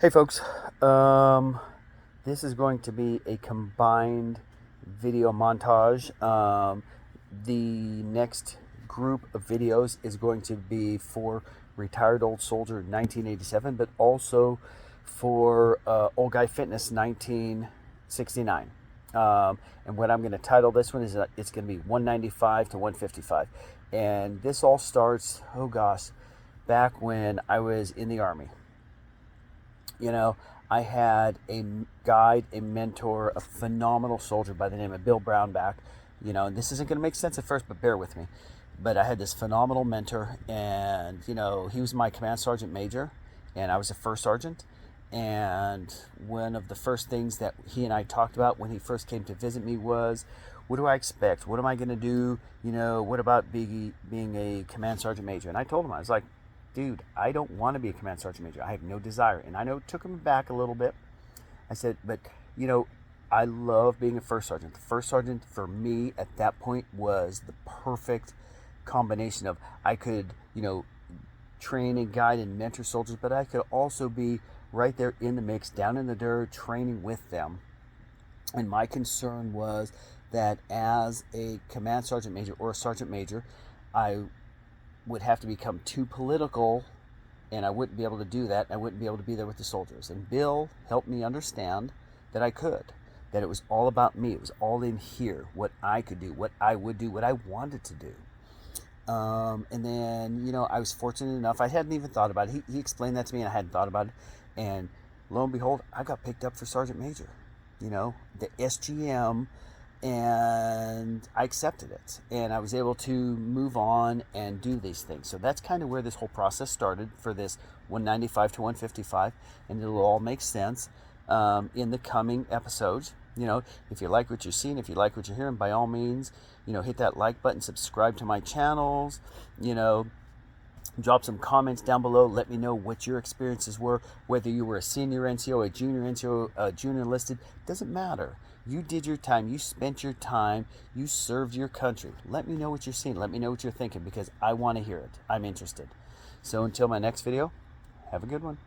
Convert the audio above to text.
Hey folks, this is going to be a combined video montage. The next group of videos is going to be for Retired Old Soldier 1987, but also for Old Guy Fitness 1969. And what I'm going to title this one is it's going to be 195 to 155. And this all starts, oh gosh, back when I was in the Army. You know, I had a guide, a mentor, a phenomenal soldier by the name of Bill Brownback. And this isn't going to make sense at first, but bear with me. But I had this phenomenal mentor, and, he was my command sergeant major, and I was a first sergeant. And one of the first things that he and I talked about when he first came to visit me was, what do I expect? What am I going to do? What about being a command sergeant major? And I told him, I was like, dude, I don't want to be a command sergeant major. I have no desire. And I know it took him back a little bit. I said, but, I love being a first sergeant. The first sergeant for me at that point was the perfect combination of I could, train and guide and mentor soldiers, but I could also be right there in the mix, down in the dirt, training with them. And my concern was that as a command sergeant major or a sergeant major, I would have to become too political, and I wouldn't be able to do that. I wouldn't be able to be there with the soldiers. And Bill helped me understand that I could, that it was all about me. It was all in here, what I could do, what I would do, what I wanted to do. And then, I was fortunate enough, I hadn't even thought about it. He explained that to me, and I hadn't thought about it. And lo and behold, I got picked up for sergeant major, the SGM, and I accepted it, and I was able to move on and do these things. So that's kind of where this whole process started for this 195 to 155, and it'll all make sense in the coming episodes. If you like what you're seeing, if you like what you're hearing, by all means, hit that like button, subscribe to my channels, drop some comments down below. Let me know what your experiences were, whether you were a senior NCO, a junior NCO, a junior enlisted. Doesn't matter. You did your time. You spent your time. You served your country. Let me know what you're seeing. Let me know what you're thinking, because I want to hear it. I'm interested. So until my next video, have a good one.